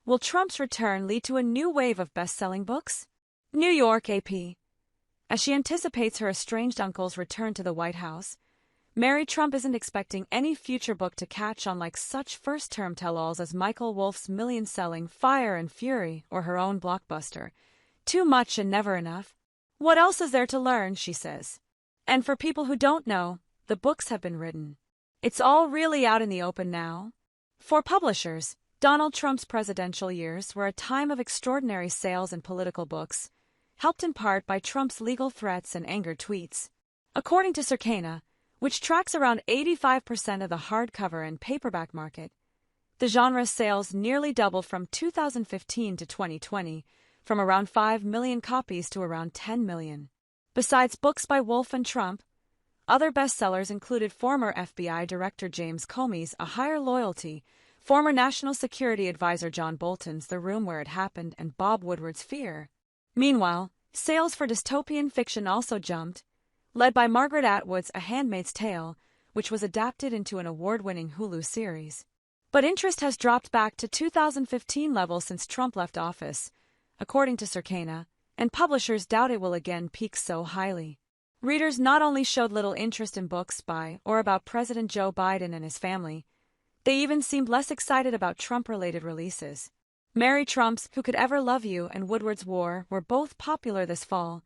Will Trump's return lead to a new wave of best-selling books? New York AP. As she anticipates her estranged uncle's return to the White House, Mary Trump isn't expecting any future book to catch on like such first-term tell-alls as Michael Wolff's million-selling Fire and Fury or her own blockbuster, Too Much and Never Enough. What else is there to learn, she says. And for people who don't know, the books have been written. It's all really out in the open now. For publishers, Donald Trump's presidential years were a time of extraordinary sales in political books, helped in part by Trump's legal threats and angered tweets. According to Circana, which tracks around 85% of the hardcover and paperback market, the genre's sales nearly doubled from 2015 to 2020, from around 5 million copies to around 10 million. Besides books by Wolff and Trump, other bestsellers included former FBI Director James Comey's A Higher Loyalty, former National Security Advisor John Bolton's The Room Where It Happened, and Bob Woodward's Fear. Meanwhile, sales for dystopian fiction also jumped, led by Margaret Atwood's A Handmaid's Tale, which was adapted into an award-winning Hulu series. But interest has dropped back to 2015 levels since Trump left office, according to Circana, and publishers doubt it will again peak so highly. Readers not only showed little interest in books by or about President Joe Biden and his family, they even seemed less excited about Trump-related releases. Mary Trump's Who Could Ever Love You and Woodward's War were both popular this fall,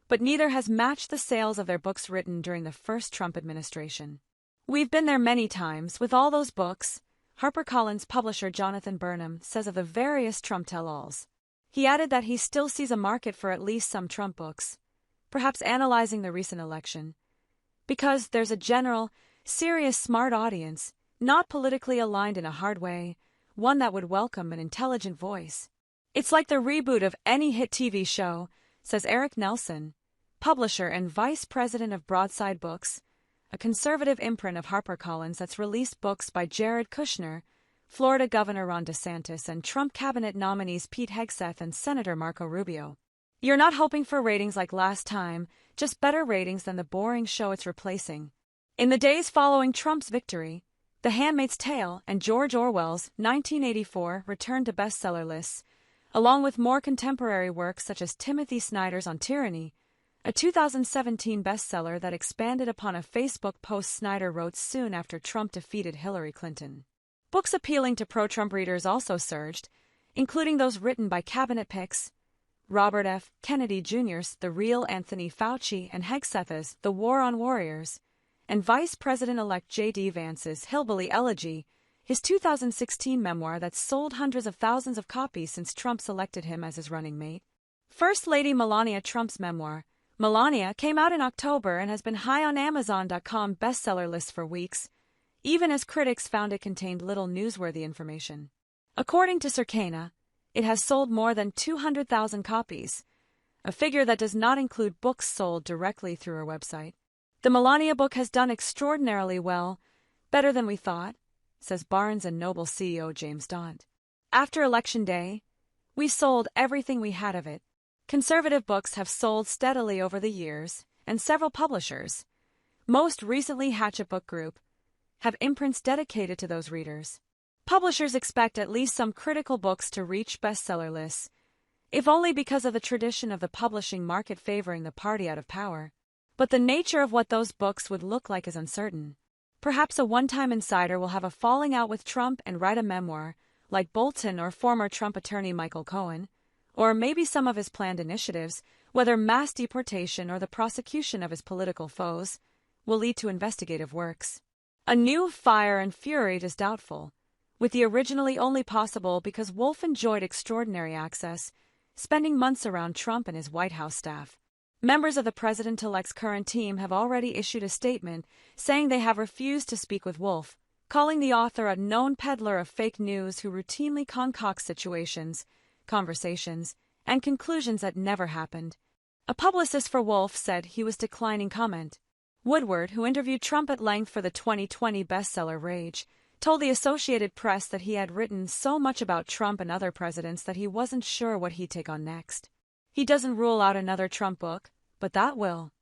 but neither has matched the sales of their books written during the first Trump administration. We've been there many times with all those books, HarperCollins publisher Jonathan Burnham says of the various Trump tell-alls. He added that he still sees a market for at least some Trump books, perhaps analyzing the recent election, because there's a general, serious, smart audience, not politically aligned in a hard way, one that would welcome an intelligent voice. It's like the reboot of any hit TV show, says Eric Nelson, publisher and vice president of Broadside Books, a conservative imprint of HarperCollins that's released books by Jared Kushner, Florida Governor Ron DeSantis, and Trump cabinet nominees Pete Hegseth and Senator Marco Rubio. You're not hoping for ratings like last time, just better ratings than the boring show it's replacing. In the days following Trump's victory, The Handmaid's Tale and George Orwell's 1984 returned to bestseller lists, along with more contemporary works such as Timothy Snyder's On Tyranny, a 2017 bestseller that expanded upon a Facebook post Snyder wrote soon after Trump defeated Hillary Clinton. Books appealing to pro-Trump readers also surged, including those written by cabinet picks Robert F. Kennedy Jr.'s The Real Anthony Fauci and Hegseth's The War on Warriors, and Vice President-elect J.D. Vance's Hillbilly Elegy, his 2016 memoir that sold hundreds of thousands of copies since Trump selected him as his running mate. First Lady Melania Trump's memoir, Melania, came out in October and has been high on Amazon.com bestseller lists for weeks, even as critics found it contained little newsworthy information. According to Circana, it has sold more than 200,000 copies, a figure that does not include books sold directly through her website. The Melania book has done extraordinarily well, better than we thought, says Barnes & Noble CEO James Daunt. After Election Day, we sold everything we had of it. Conservative books have sold steadily over the years, and several publishers, most recently Hatchet Book Group, have imprints dedicated to those readers. Publishers expect at least some critical books to reach bestseller lists, if only because of the tradition of the publishing market favoring the party out of power. But the nature of what those books would look like is uncertain. Perhaps a one-time insider will have a falling out with Trump and write a memoir, like Bolton or former Trump attorney Michael Cohen, or maybe some of his planned initiatives, whether mass deportation or the prosecution of his political foes, will lead to investigative works. A new Fire and Fury is doubtful, with the originally only possible because Wolff enjoyed extraordinary access, spending months around Trump and his White House staff. Members of the president-elect's current team have already issued a statement saying they have refused to speak with Wolff, calling the author a known peddler of fake news who routinely concocts situations, conversations, and conclusions that never happened. A publicist for Wolff said he was declining comment. Woodward, who interviewed Trump at length for the 2020 bestseller Rage, told the Associated Press that he had written so much about Trump and other presidents that he wasn't sure what he'd take on next. He doesn't rule out another Trump book, but that will.